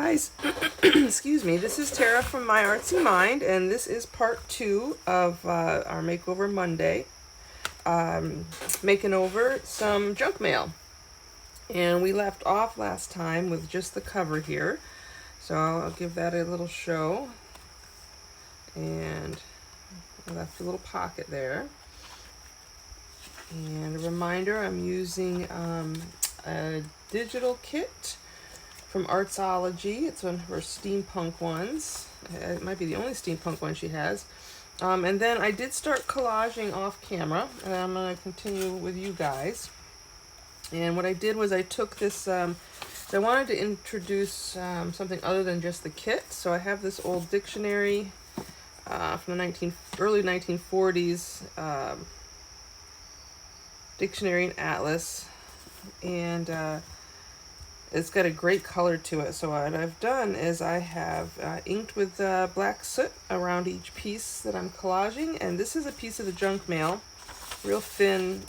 guys, excuse me, this is Tara from My Artsy Mind, and this is part 2 of our Makeover Monday, making over some junk mail. And we left off last time with just the cover here, so I'll give that a little show. And I left a little pocket there. And a reminder, I'm using a digital kit from Artzology. It's one of her steampunk ones. It might be the only steampunk one she has. And then I did start collaging off camera, and I'm going to continue with you guys. And what I did was I took this, I wanted to introduce something other than just the kit. So I have this old dictionary from the early 1940s, dictionary and atlas, and it's got a great color to it. So what I've done is I have inked with black soot around each piece that I'm collaging, and this is a piece of the junk mail, real thin,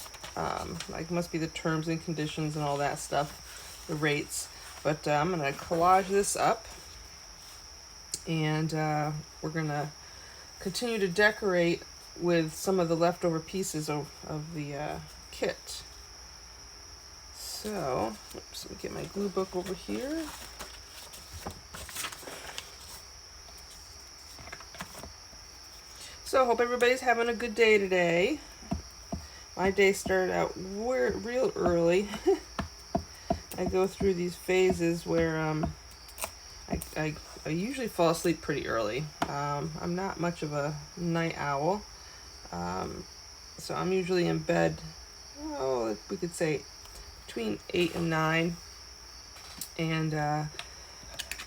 like must be the terms and conditions and all that stuff, the rates. But I'm gonna collage this up, and we're gonna continue to decorate with some of the leftover pieces of the kit. So, oops, let me get my glue book over here. So, hope everybody's having a good day today. My day started out real early. I go through these phases where I usually fall asleep pretty early. I'm not much of a night owl. So I'm usually in bed, oh, we could say between 8 and 9. And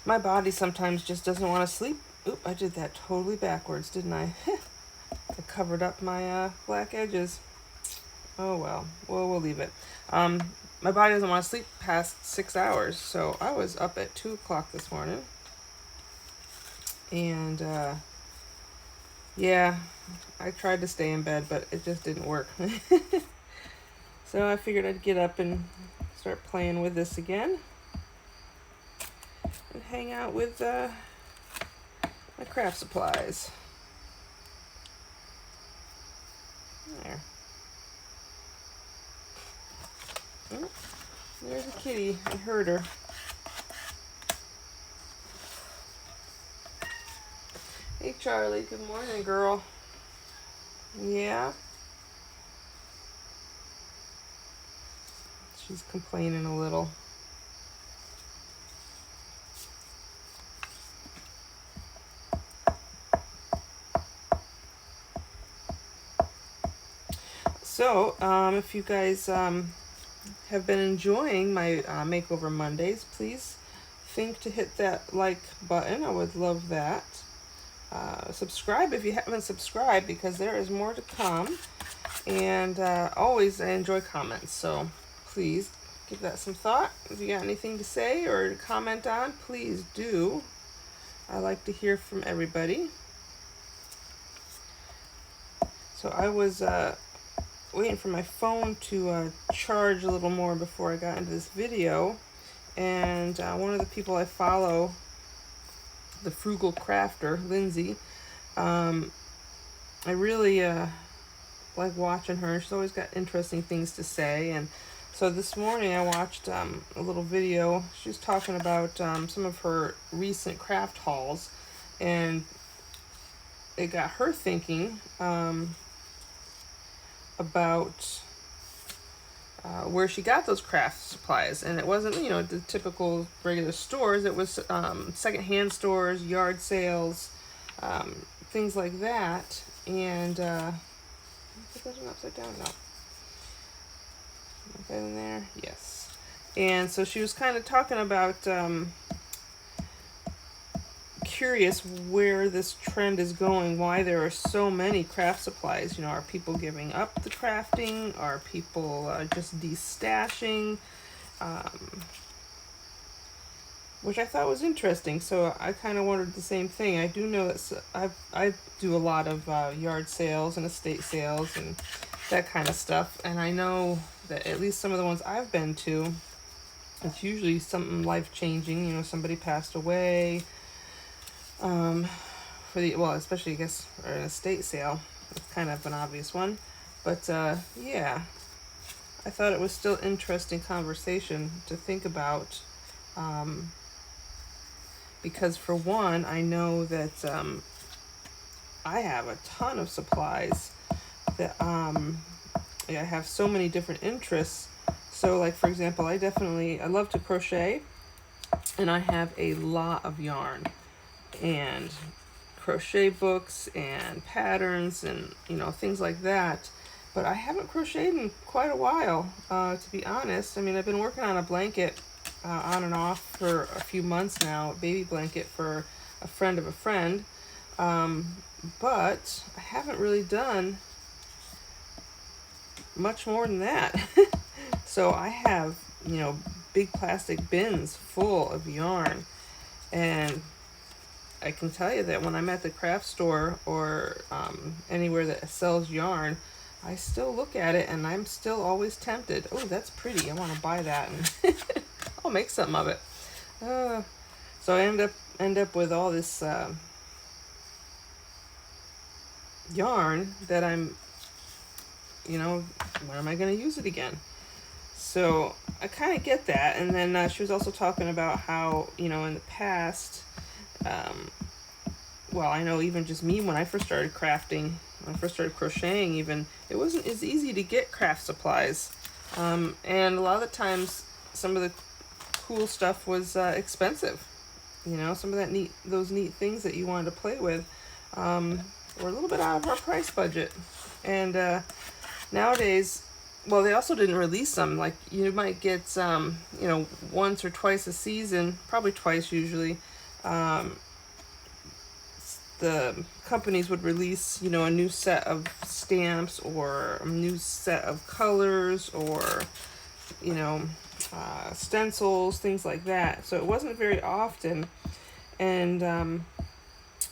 my body sometimes just doesn't want to sleep. Oop, I did that totally backwards, didn't I? I covered up my black edges. Oh well, we'll leave it. My body doesn't want to sleep past 6 hours, so I was up at 2 o'clock this morning. And yeah, I tried to stay in bed, but it just didn't work. So I figured I'd get up and start playing with this again and hang out with my craft supplies. There. Oh, there's a kitty. I heard her. Hey Charlie, good morning, girl. Yeah? She's complaining a little. So, if you guys have been enjoying my Makeover Mondays, please think to hit that like button. I would love that. Subscribe if you haven't subscribed, because there is more to come. And always I enjoy comments, so please give that some thought. If you got anything to say or to comment on, please do. I like to hear from everybody. So I was waiting for my phone to charge a little more before I got into this video, and one of the people I follow, the frugal crafter, Lindsay, I really like watching her. She's always got interesting things to say. And so this morning I watched a little video. She was talking about some of her recent craft hauls, and it got her thinking about where she got those craft supplies. And it wasn't, you know, the typical regular stores. It was secondhand stores, yard sales, things like that. And put that one upside down? No. That in there? Yes. And so she was kind of talking about curious where this trend is going, why there are so many craft supplies. You know, are people giving up the crafting? Are people just destashing? Which I thought was interesting. So I kind of wondered the same thing. I do know that I do a lot of yard sales and estate sales and that kind of stuff, and I know that at least some of the ones I've been to, It's usually something life-changing, you know, somebody passed away, for the, well, especially I guess for an estate sale. It's kind of an obvious one. But yeah, I thought it was still interesting conversation to think about, because for one, I know that I have a ton of supplies that I have so many different interests. So like for example, I love to crochet, and I have a lot of yarn and crochet books and patterns and, you know, things like that. But I haven't crocheted in quite a while, to be honest. I mean, I've been working on a blanket on and off for a few months now, a baby blanket for a friend of a friend. But I haven't really done much more than that. So I have, you know, big plastic bins full of yarn, and I can tell you that when I'm at the craft store or anywhere that sells yarn, I still look at it and I'm still always tempted. Oh, that's pretty. I want to buy that, and I'll make something of it. So I end up with all this yarn that I'm, you know, when am I going to use it again? So I kind of get that. And then she was also talking about how, you know, in the past, well, I know even just me, when I first started crafting, when I first started crocheting even, it wasn't as easy to get craft supplies. And a lot of the times, some of the cool stuff was expensive. You know, some of those neat things that you wanted to play with were a little bit out of our price budget. And nowadays, well, they also didn't release them. Like, you might get, you know, once or twice a season, probably twice usually. The companies would release, you know, a new set of stamps or a new set of colors or, you know, stencils, things like that. So it wasn't very often. And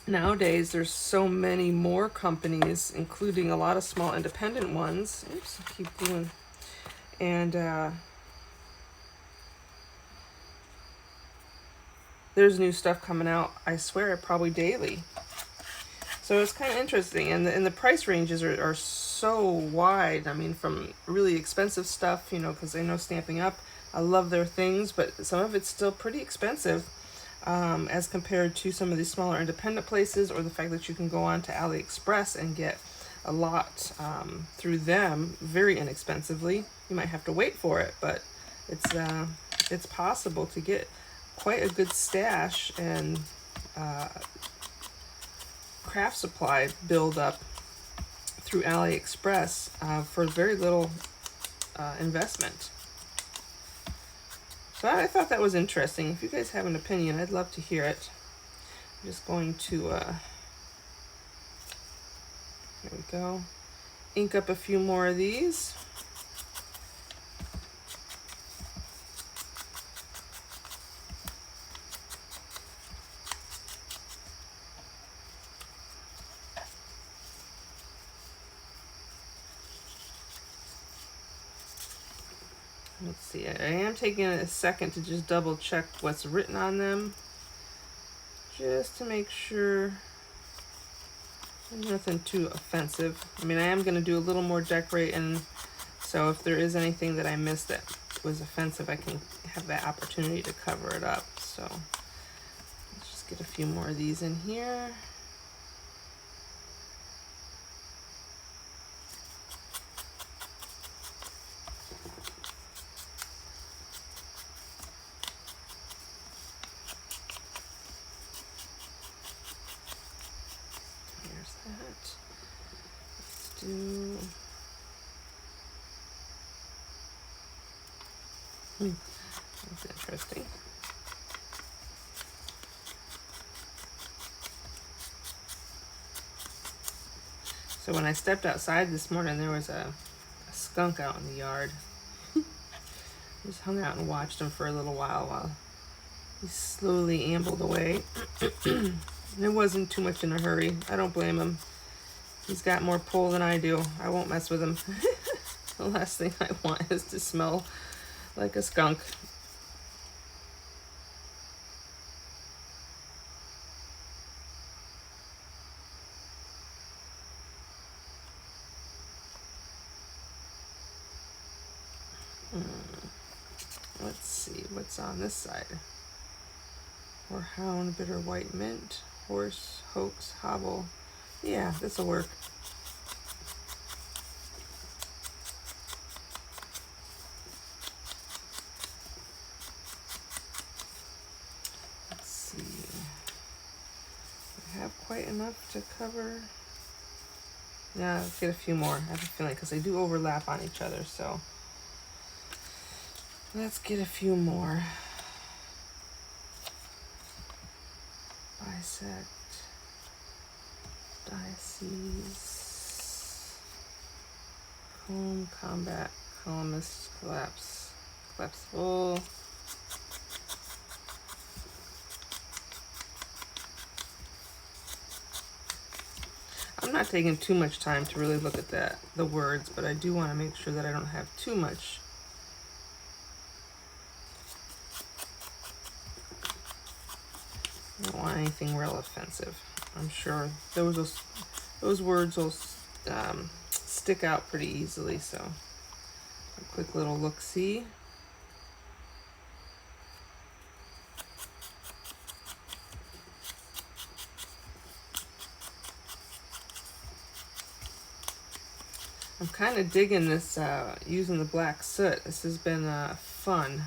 nowadays there's so many more companies, including a lot of small independent ones. Oops, I keep doing. And there's new stuff coming out, I swear, probably daily. So it's kind of interesting, and the price ranges are so wide. I mean, from really expensive stuff, you know, because I know Stamping Up, I love their things, but some of it's still pretty expensive as compared to some of these smaller independent places, or the fact that you can go on to AliExpress and get a lot through them very inexpensively. You might have to wait for it, but it's possible to get quite a good stash and craft supply build up through AliExpress for very little investment. So I thought that was interesting. If you guys have an opinion, I'd love to hear it. I'm just going to here we go, ink up a few more of these. Let's see, I am taking a second to just double check what's written on them, just to make sure nothing too offensive. I mean, I am going to do a little more decorating, so if there is anything that I missed that was offensive, I can have that opportunity to cover it up. So let's just get a few more of these in here. That's interesting. So when I stepped outside this morning, there was a skunk out in the yard. Just hung out and watched him for a little while he slowly ambled away. It wasn't too much in a hurry. I don't blame him. He's got more pull than I do. I won't mess with him. The last thing I want is to smell like a skunk. Let's see what's on this side. Horehound, bitter white mint, horse, hoax, hobble. Yeah, this'll work. Let's see. I have quite enough to cover. Yeah, let's get a few more. I have a feeling because they do overlap on each other, so let's get a few more. Bisect, diocese, comb, combat, columnist, collapse, collapsible. I'm not taking too much time to really look at the words, but I do want to make sure that I don't have too much. I don't want anything real offensive. I'm sure those words will stick out pretty easily, so a quick little look-see. I'm kind of digging this using the black soot. This has been fun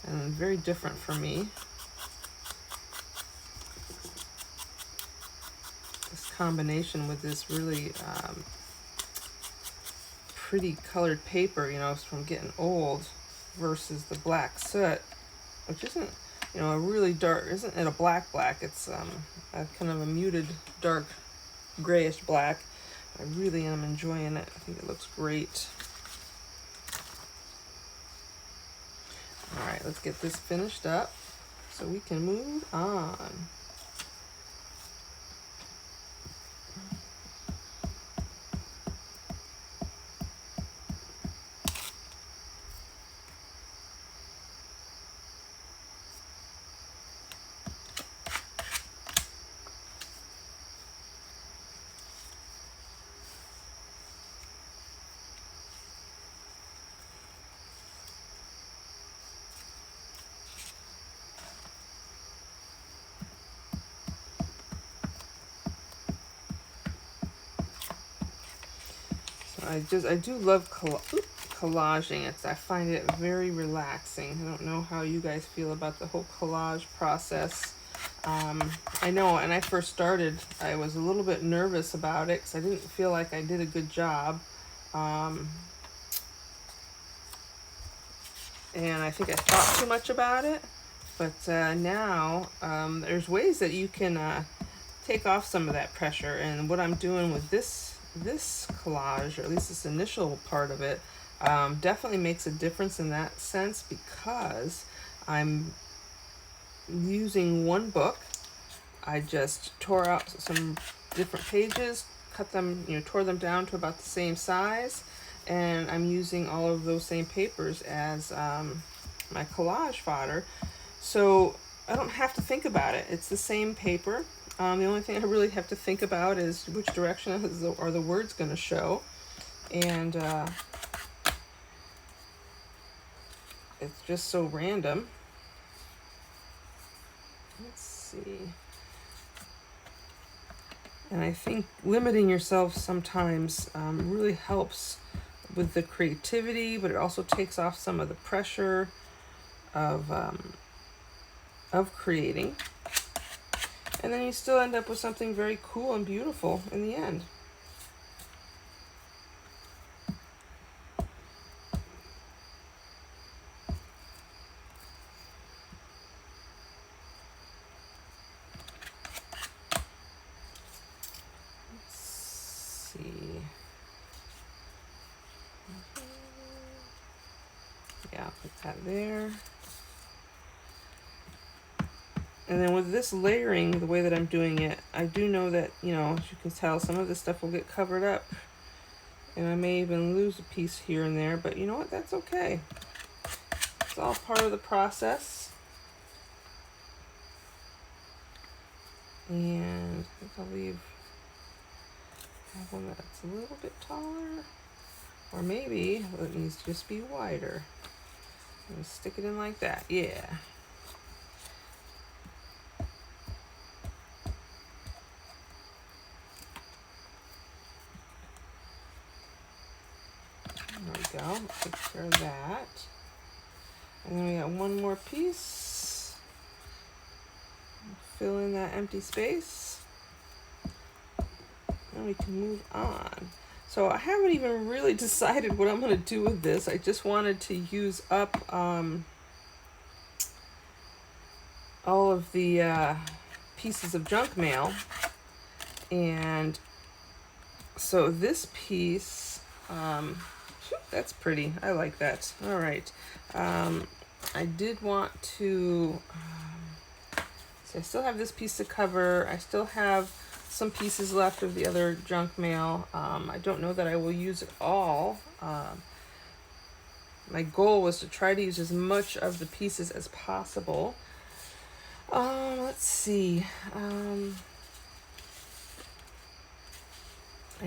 and very different for me. This combination with this really pretty colored paper, you know, it's from getting old, versus the black soot, which isn't, you know, a really dark, isn't it a black, it's a kind of a muted dark grayish black. I really am enjoying it. I think it looks great. All right, let's get this finished up so we can move on. I do love collaging. I find it very relaxing. I don't know how you guys feel about the whole collage process. I know when I first started, I was a little bit nervous about it because I didn't feel like I did a good job. And I think I thought too much about it. But now there's ways that you can take off some of that pressure. And what I'm doing with this collage, or at least this initial part of it, definitely makes a difference in that sense, because I'm using one book. I just tore out some different pages, cut them, you know, tore them down to about the same size, and I'm using all of those same papers as my collage fodder. So I don't have to think about it. It's the same paper. The only thing I really have to think about is which direction are the words going to show. And it's just so random. Let's see. And I think limiting yourself sometimes really helps with the creativity, but it also takes off some of the pressure of creating. And then you still end up with something very cool and beautiful in the end. Let's see. Yeah, I'll put that there. And then with this layering, the way that I'm doing it, I do know that, you know, as you can tell, some of this stuff will get covered up. And I may even lose a piece here and there, but you know what? That's okay. It's all part of the process. And I think I'll have one that's a little bit taller. Or maybe it needs to just be wider. And stick it in like that. Yeah. There we go. Take care of that. And then we got one more piece. Fill in that empty space. And we can move on. So I haven't even really decided what I'm going to do with this. I just wanted to use up all of the pieces of junk mail. And so this piece, that's pretty. I like that. All right. I did want to, so I still have this piece to cover. I still have some pieces left of the other junk mail. I don't know that I will use it all. My goal was to try to use as much of the pieces as possible. Let's see. I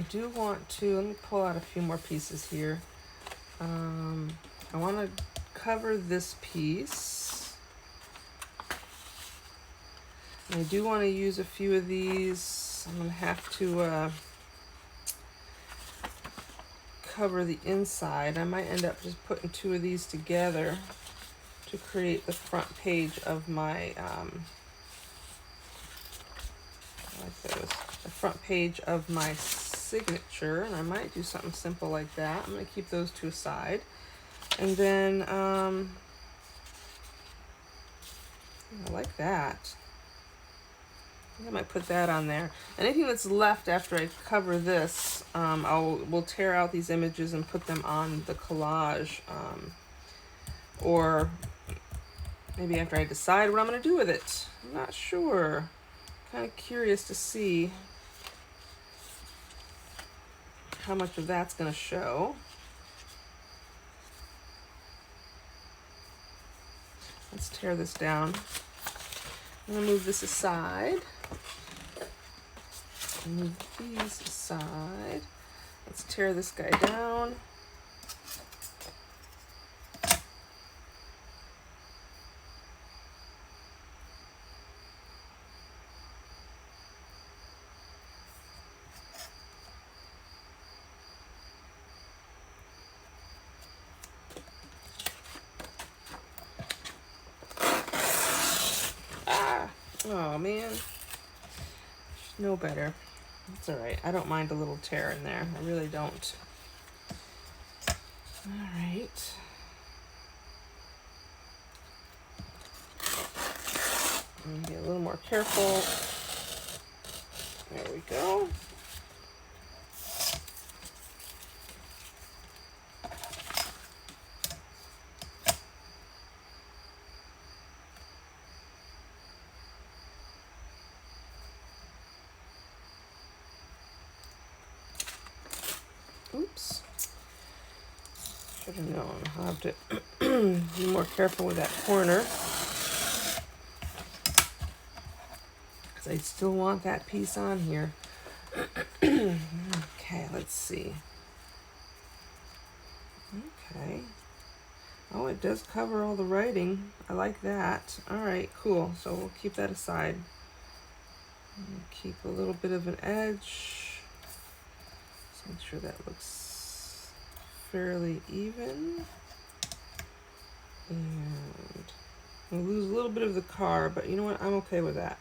do want to, let me pull out a few more pieces here. I want to cover this piece. And I do want to use a few of these. I'm going to have to cover the inside. I might end up just putting two of these together to create the front page of my, like those, the front page of my signature. And I might do something simple like that. I'm going to keep those two aside. And then, I like that. I think I might put that on there. Anything that's left after I cover this, we'll tear out these images and put them on the collage. Or maybe after I decide what I'm going to do with it. I'm not sure. Kind of curious to see how much of that's going to show. Let's tear this down. I'm going to move this aside. Move these aside. Let's tear this guy down. Oh man, no better. It's all right. I don't mind a little tear in there. I really don't. All right. I'm gonna be a little more careful. There we go. Oops. Should have known. I'll have to be more careful with that corner. Because I still want that piece on here. Okay, let's see. Okay. Oh, it does cover all the writing. I like that. All right, cool. So we'll keep that aside. Keep a little bit of an edge. Make sure that looks fairly even. And we'll lose a little bit of the car, but you know what? I'm okay with that.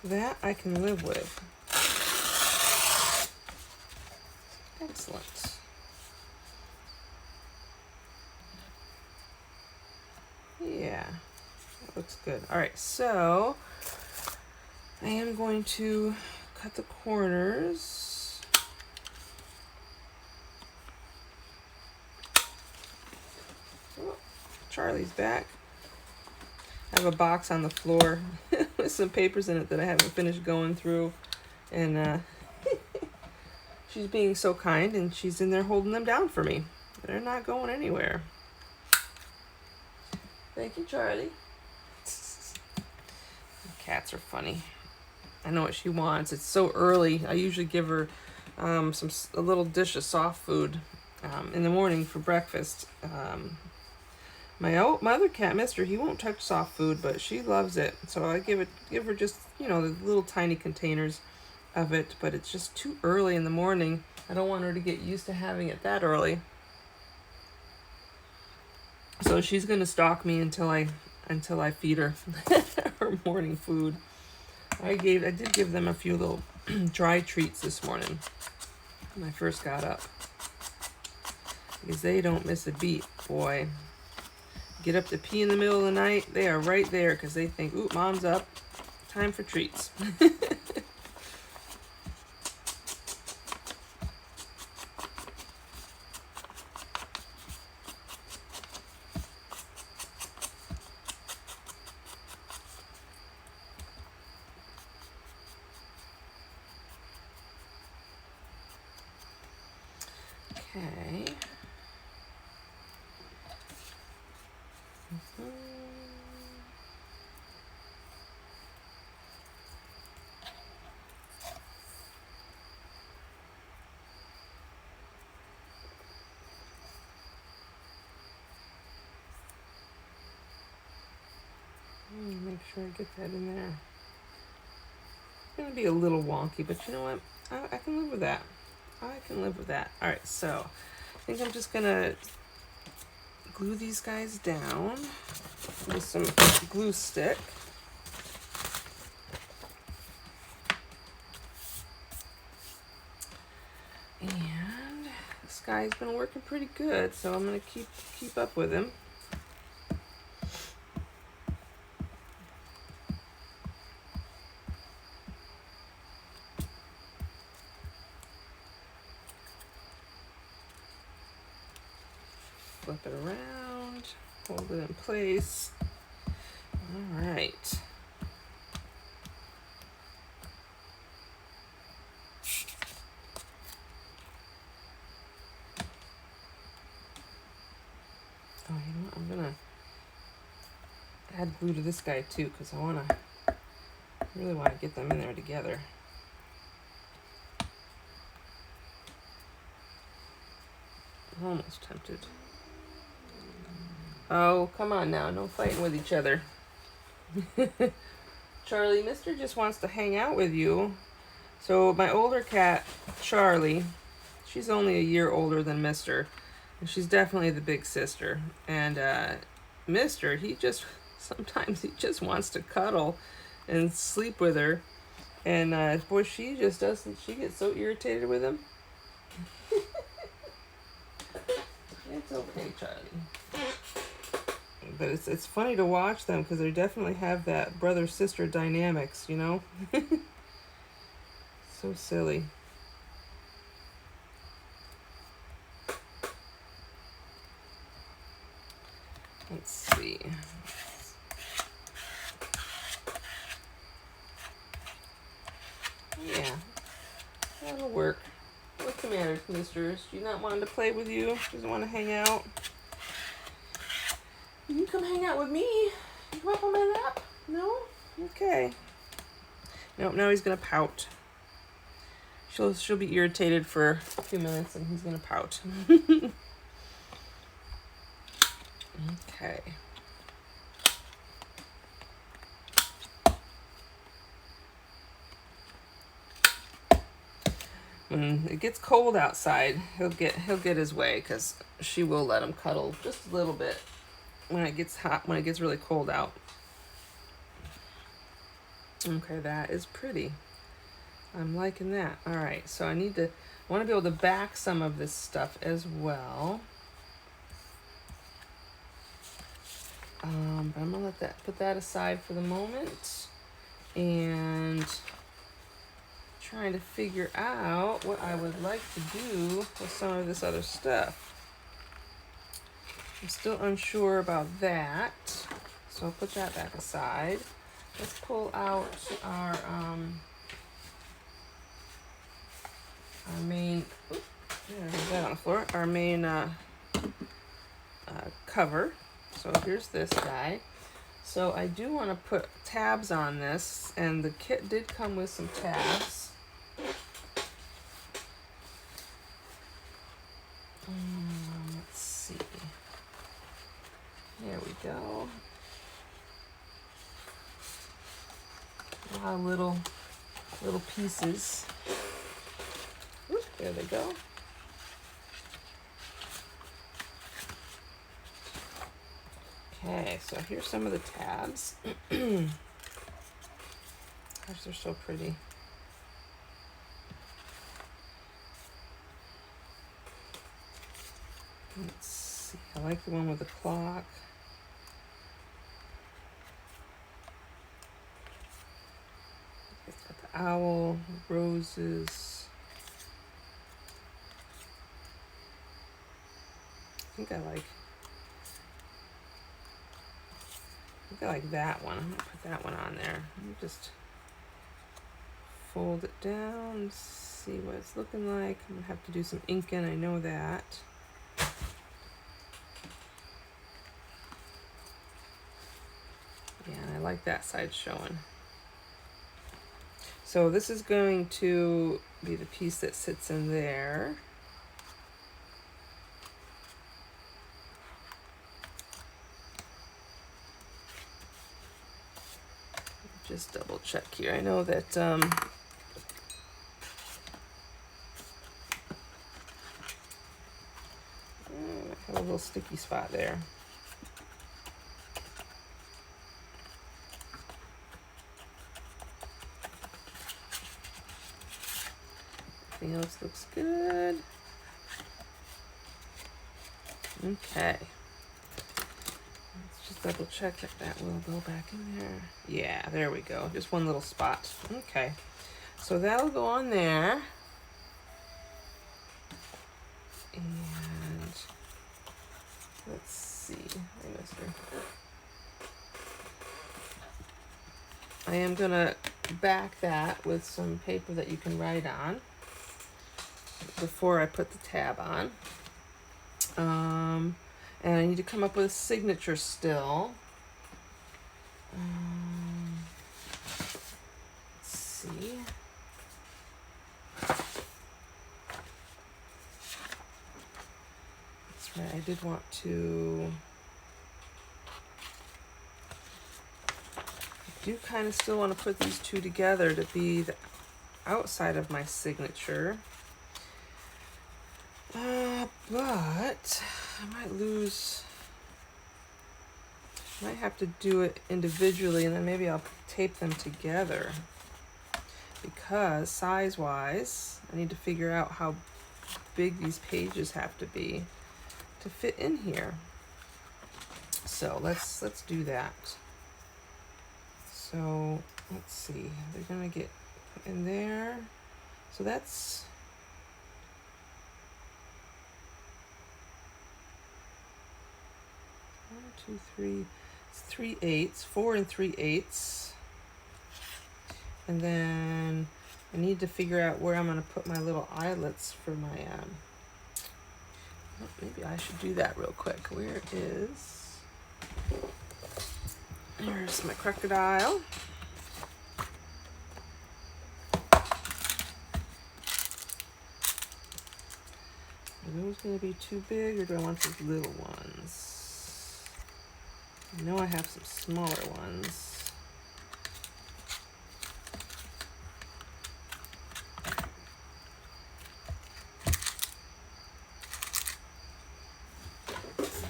That I can live with. Excellent. Yeah, that looks good. All right, so I am going to cut the corners. Charlie's back. I have a box on the floor with some papers in it that I haven't finished going through. And she's being so kind and she's in there holding them down for me. They're not going anywhere. Thank you, Charlie. Cats are funny. I know what she wants. It's so early. I usually give her a little dish of soft food in the morning for breakfast. My other cat, Mister, he won't touch soft food, but she loves it. So I give her just, you know, the little tiny containers of it, but it's just too early in the morning. I don't want her to get used to having it that early. So she's gonna stalk me until I feed her her morning food. I did give them a few little dry treats this morning when I first got up. Because they don't miss a beat, boy. Get up to pee in the middle of the night, they are right there because they think, ooh, mom's up. Time for treats. Okay. Make sure I get that in there. It's going to be a little wonky, but you know what? I can live with that. I can live with that. All right, so I think I'm just going to glue these guys down with some glue stick. And this guy's been working pretty good, so I'm going to keep up with him. Flip it around, hold it in place. All right. Oh, you know what? I'm gonna add glue to this guy too, because I really want to get them in there together. I'm almost tempted. Oh, come on now, no fighting with each other. Charlie, Mister just wants to hang out with you. So my older cat, Charlie, she's only a year older than Mister. And she's definitely the big sister. And Mister, sometimes he just wants to cuddle and sleep with her. And boy, she just doesn't, she gets so irritated with him. It's okay, Charlie. But it's funny to watch them because they definitely have that brother-sister dynamics, you know? So silly. Let's see. Yeah, that'll work. What's the matter, Mister? Do you not want to play with you? Doesn't want to hang out? You can come hang out with me. You come up on my lap? No? Okay. Nope, now he's gonna pout. She'll be irritated for a few minutes and he's gonna pout. Okay. When it gets cold outside, he'll get his way because she will let him cuddle just a little bit when it gets hot, when it gets really cold out. Okay, that is pretty. I'm liking that. All right, so I want to be able to back some of this stuff as well. But I'm gonna put that aside for the moment, and trying to figure out what I would like to do with some of this other stuff. I'm still unsure about that, so I'll put that back aside. Let's pull out our main. Oops, there's that on the floor. Our main cover. So here's this guy. So I do want to put tabs on this, and the kit did come with some tabs. Let's see. There we go. A lot of little pieces. Oop, there they go. Okay, so here's some of the tabs. Gosh, they're so pretty. Let's see, I like the one with the clock. It's got the owl, roses. I think I like that one. I'm gonna put that one on there. Let me just fold it down, see what it's looking like. I'm gonna have to do some inking, I know that. Yeah, and I like that side showing. So this is going to be the piece that sits in there. Just double check here. I know that I have a little sticky spot there. Everything else looks good. Okay. Let's just double check that that will go back in there. Yeah, there we go. Just one little spot. Okay. So that'll go on there. And let's see. I missed her. I am gonna back that with some paper that you can write on before I put the tab on. And I need to come up with a signature still. Let's see. That's right, I did want to... I do kind of still want to put these two together to be the outside of my signature. But I might have to do it individually, and then maybe I'll tape them together, because size-wise, I need to figure out how big these pages have to be to fit in here. So let's do that. So let's see, they're gonna get put in there. So that's 1, 2, 3. It's 3/8, 4 3/8. And then I need to figure out where I'm gonna put my little eyelets for my oh, maybe I should do that real quick. There's my crocodile. Are those gonna be too big, or do I want these little ones? I know I have some smaller ones.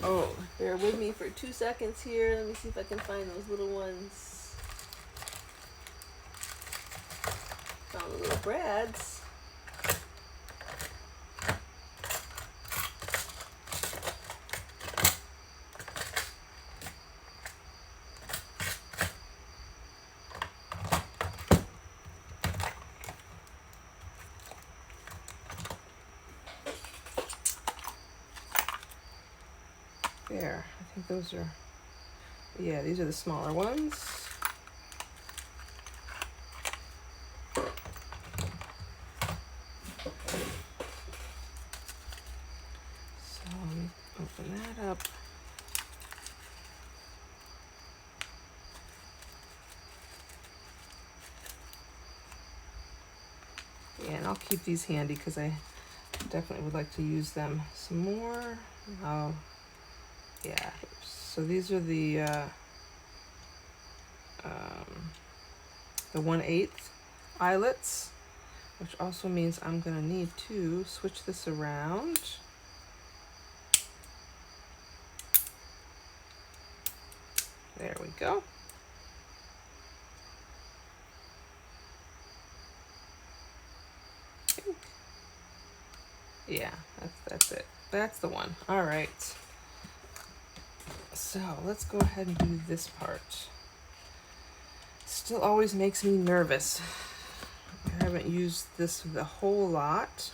Oh, bear with me for 2 seconds here. Let me see if I can find those little ones. Found the little brads. There, I think those are, yeah, these are the smaller ones. So let me open that up. Yeah, and I'll keep these handy because I definitely would like to use them some more. Oh, yeah, So these are the 1/8 eyelets, which also means I'm gonna need to switch this around. There we go. Yeah, that's it. That's the one. All right. So let's go ahead and do this part. Still always makes me nervous. I haven't used this a whole lot.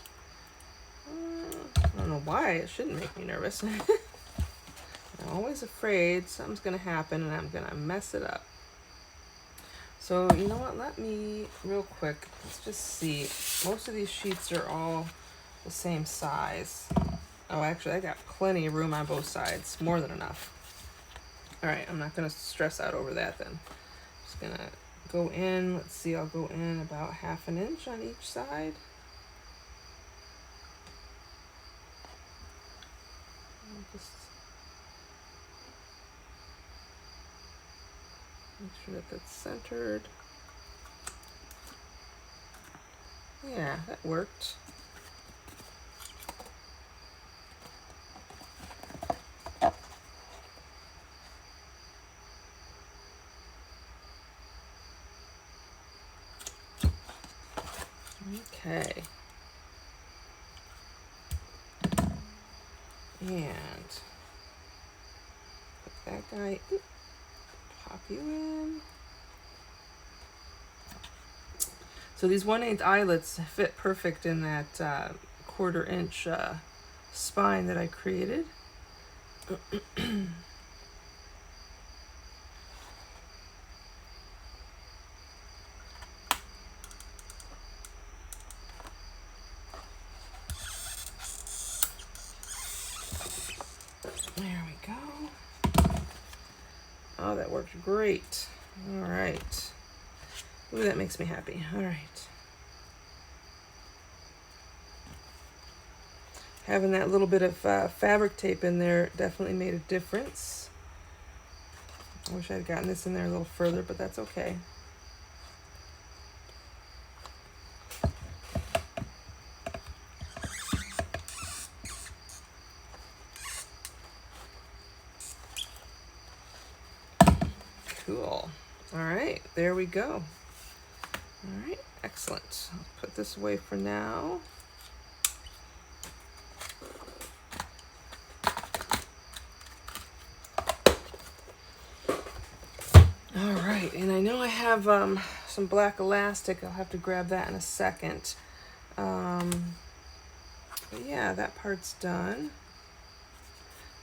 I don't know why it shouldn't make me nervous. I'm always afraid something's gonna happen and I'm gonna mess it up. So you know what, let me real quick, let's just see. Most of these sheets are all the same size. Oh, actually I got plenty of room on both sides, more than enough. All right, I'm not gonna stress out over that then. Just gonna go in, let's see, I'll go in about 1/2 inch on each side. Just make sure that that's centered. Yeah, that worked. Okay. And put that guy, pop you in. So these 1/8 eyelets fit perfect in that 1/4 inch spine that I created. There we go. Oh, that worked great. All right. Ooh, that makes me happy. All right. Having that little bit of fabric tape in there definitely made a difference. I wish I'd gotten this in there a little further, but that's okay. Cool. All right, there we go. All right, excellent. I'll put this away for now. All right, and I know I have some black elastic. I'll have to grab that in a second. But yeah, that part's done.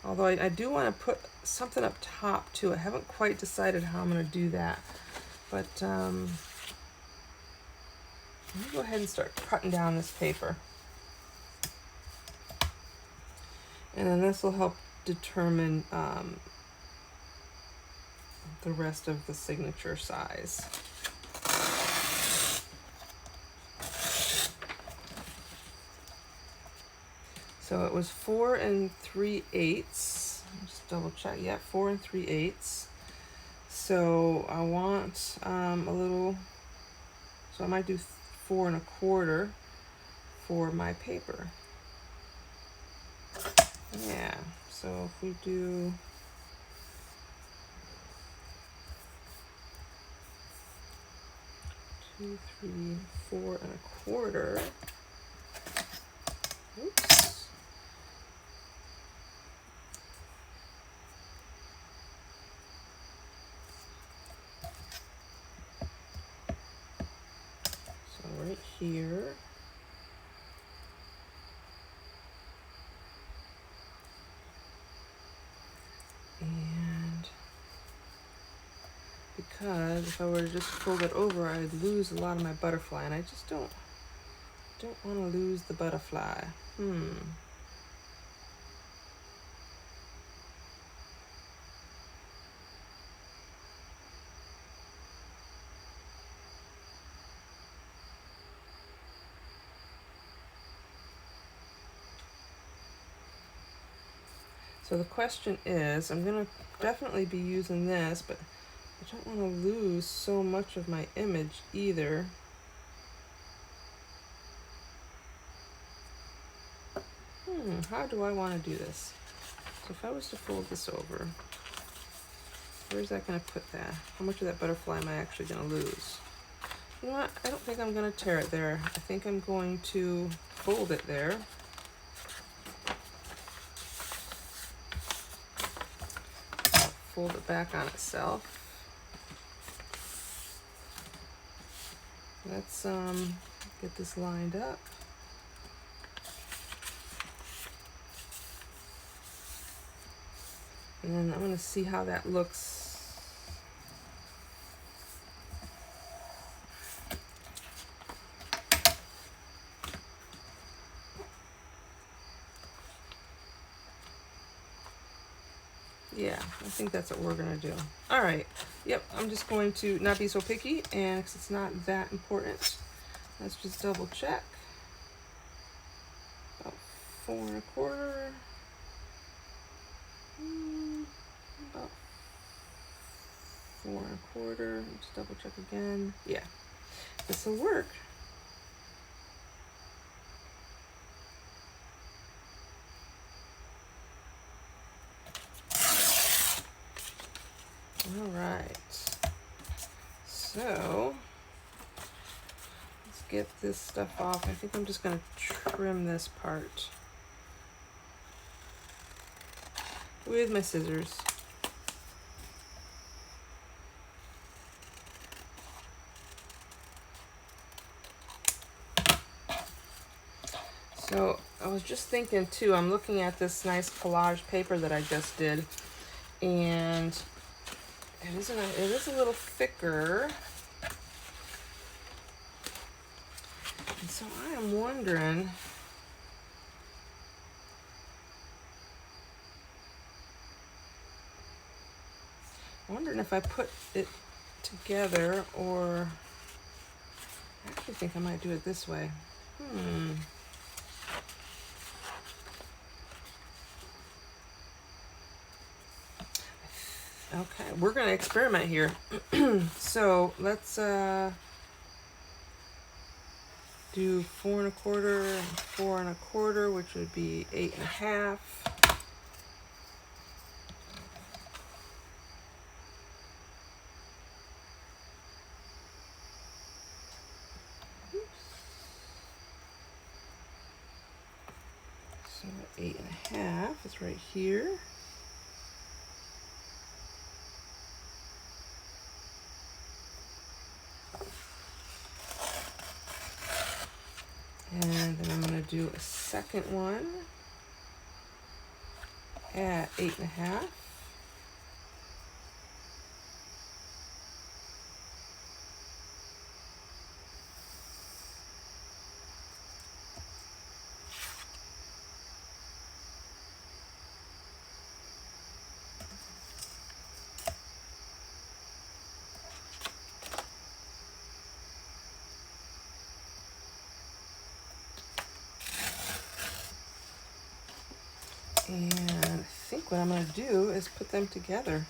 Although I do want to put something up top too. I haven't quite decided how I'm going to do that. But let me go ahead and start cutting down this paper. And then this will help determine the rest of the signature size. So it was 4 3/8. Just double check. Yeah, 4 3/8. So I want a little. So I might do 4 1/4 for my paper. Yeah. So if we do. 2, 3, 4 1/4. Oops. So right here. And because if I were to just fold it over, I'd lose a lot of my butterfly, and I just don't want to lose the butterfly. So the question is, I'm gonna definitely be using this, but I don't want to lose so much of my image either. How do I want to do this? So if I was to fold this over, where's that going to put that? How much of that butterfly am I actually going to lose? You know what? I don't think I'm going to tear it there. I think I'm going to fold it there. Fold it back on itself. Let's get this lined up. And then I'm going to see how that looks. Yeah, I think that's what we're going to do. All right. Yep, I'm just going to not be so picky, and because it's not that important, let's just double check. About 4 1/4. About 4 1/4. Just double check again. Yeah, this will work. All right. So let's get this stuff off. I think I'm just going to trim this part with my scissors. So I was just thinking too, I'm looking at this nice collage paper that I just did, and it is a little thicker. And so I am wondering, if I put it together, or I actually think I might do it this way. Okay, we're gonna experiment here. So let's do 4 1/4 and 4 1/4, which would be 8 1/2. So 8 1/2 is right here. And then I'm going to do a second one at 8 1/2. And I think what I'm going to do is put them together.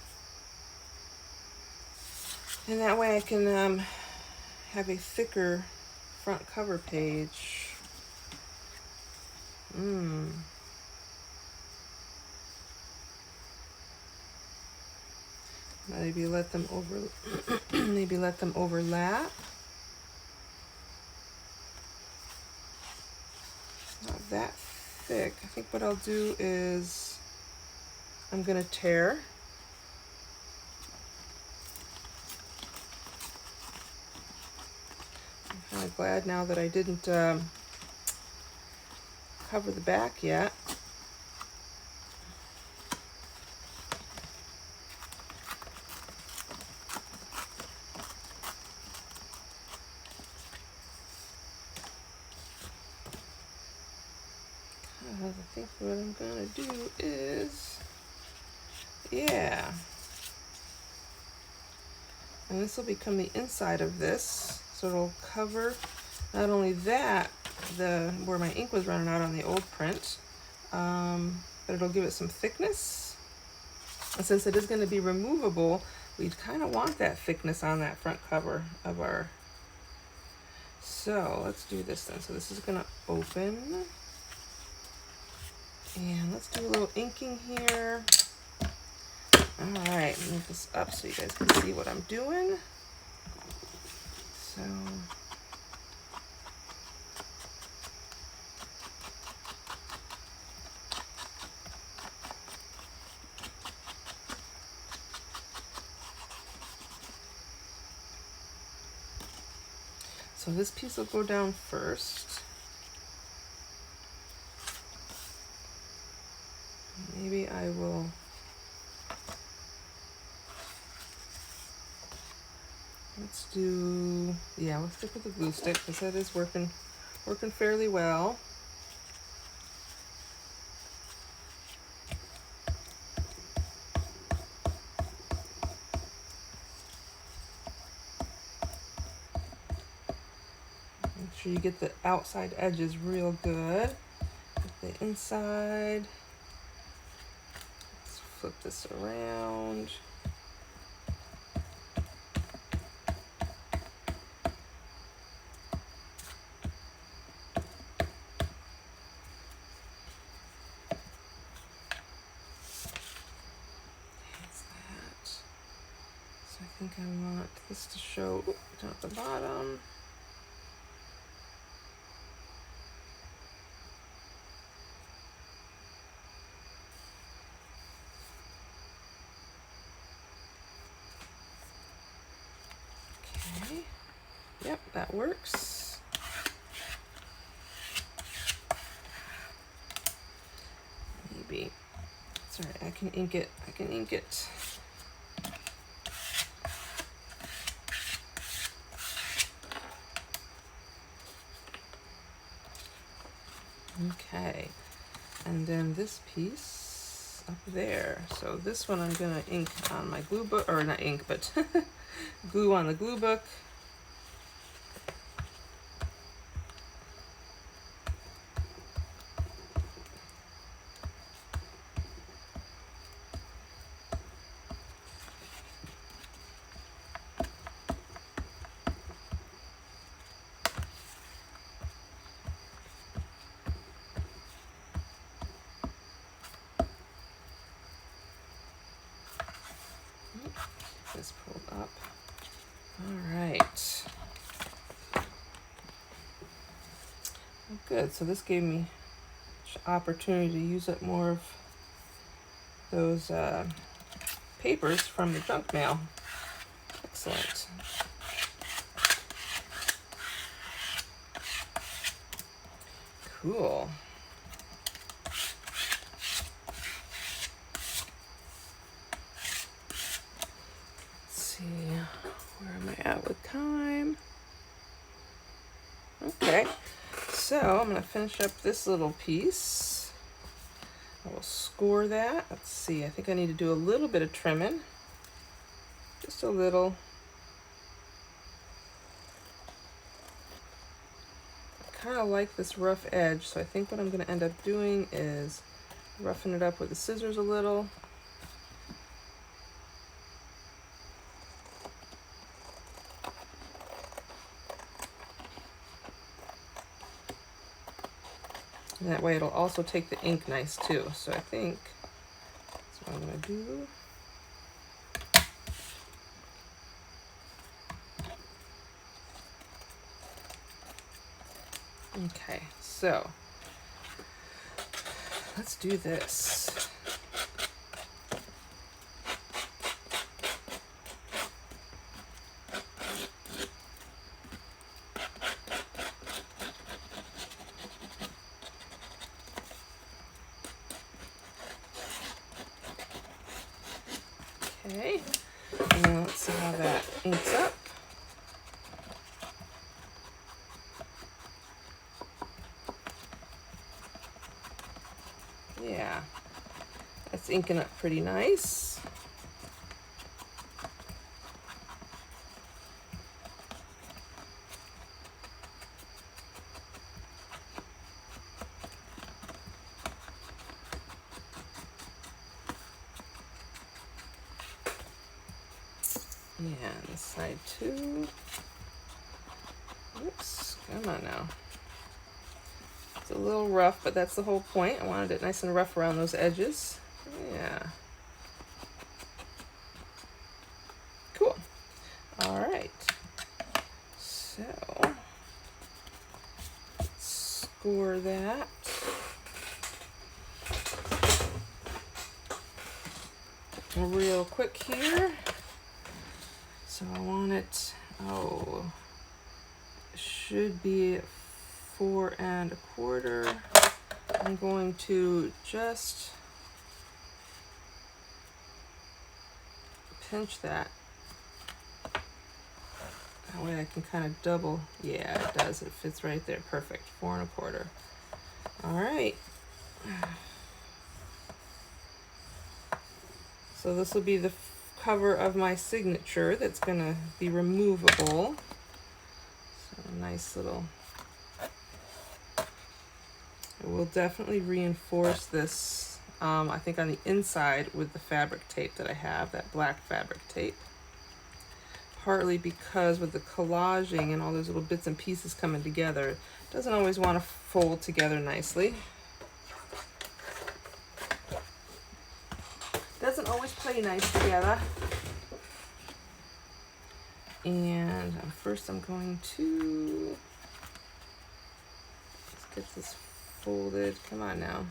And that way I can have a thicker front cover page. Maybe let them overlap. Not that thick. I think what I'll do is I'm going to tear. I'm kind of glad now that I didn't cover the back yet. I think what I'm gonna do is, yeah, and this will become the inside of this, so it'll cover not only that, where my ink was running out on the old print, but it'll give it some thickness. And since it is going to be removable, we kind of want that thickness on that front cover of our. So let's do this then. So this is going to open. And let's do a little inking here. All right, move this up so you guys can see what I'm doing. So this piece will go down first. Maybe I will. Let's do, yeah, let's stick with the glue stick because that is working fairly well. Make sure you get the outside edges real good. Get the inside. Let's flip this around. I think I want this to show down at the bottom. Okay, yep, that works. Maybe, sorry, I can ink it. Okay, and then this piece up there. So this one I'm gonna ink on my glue book, or not ink, but glue on the glue book. This pulled up. All right. Good. So this gave me opportunity to use up more of those papers from the junk mail. Excellent. Cool. Where am I at with time? Okay, so I'm going to finish up this little piece. I will score that. Let's see, I think I need to do a little bit of trimming. Just a little. I kind of like this rough edge, so I think what I'm going to end up doing is roughing it up with the scissors a little. And that way it'll also take the ink nice too. So I think that's what I'm going to do. Okay, so let's do this. Okay, and then let's see how that inks up. Yeah, that's inking up pretty nice. And this side too. Oops, come on now. It's a little rough, but that's the whole point. I wanted it nice and rough around those edges. Yeah. Cool. All right. So, let's score that. Real quick here. So I want it, should be 4 1/4. I'm going to just pinch that. That way I can kind of double. Yeah, it does. It fits right there. Perfect. 4 1/4. All right. So this will be the cover of my signature that's going to be removable. So a nice little... It will definitely reinforce this, I think on the inside with the fabric tape that I have, that black fabric tape. Partly because with the collaging and all those little bits and pieces coming together, it doesn't always want to fold together nicely. Doesn't always play nice together. And first I'm going to, let's get this folded. Come on now.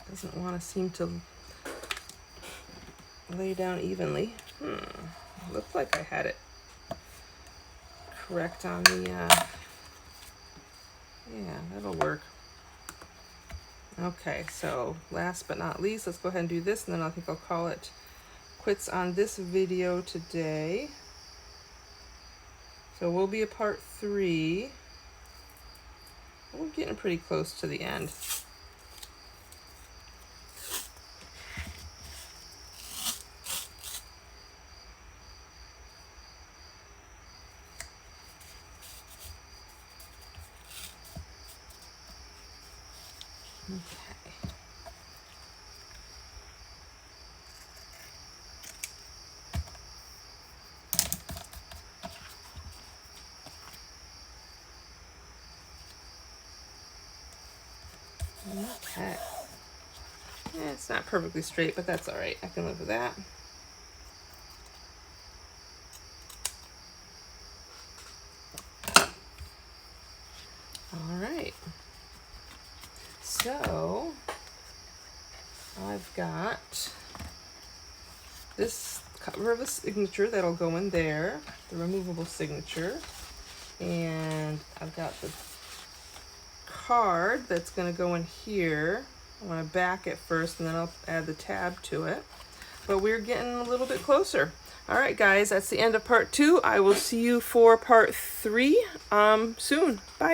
Doesn't want to seem to lay down evenly. Looks like I had it correct on the, yeah, that'll work. Okay, so last but not least, let's go ahead and do this, and then I think I'll call it quits on this video today. So we'll be a part 3. We're getting pretty close to the end. Okay. Yeah, it's not perfectly straight, but that's all right. I can live with that. All right. So I've got this cover of a signature that'll go in there, the removable signature, and I've got the card that's going to go in here. I want to back it first, and then I'll add the tab to it. But we're getting a little bit closer. All right, guys, that's the end of part 2. I will see you for part 3 soon. Bye.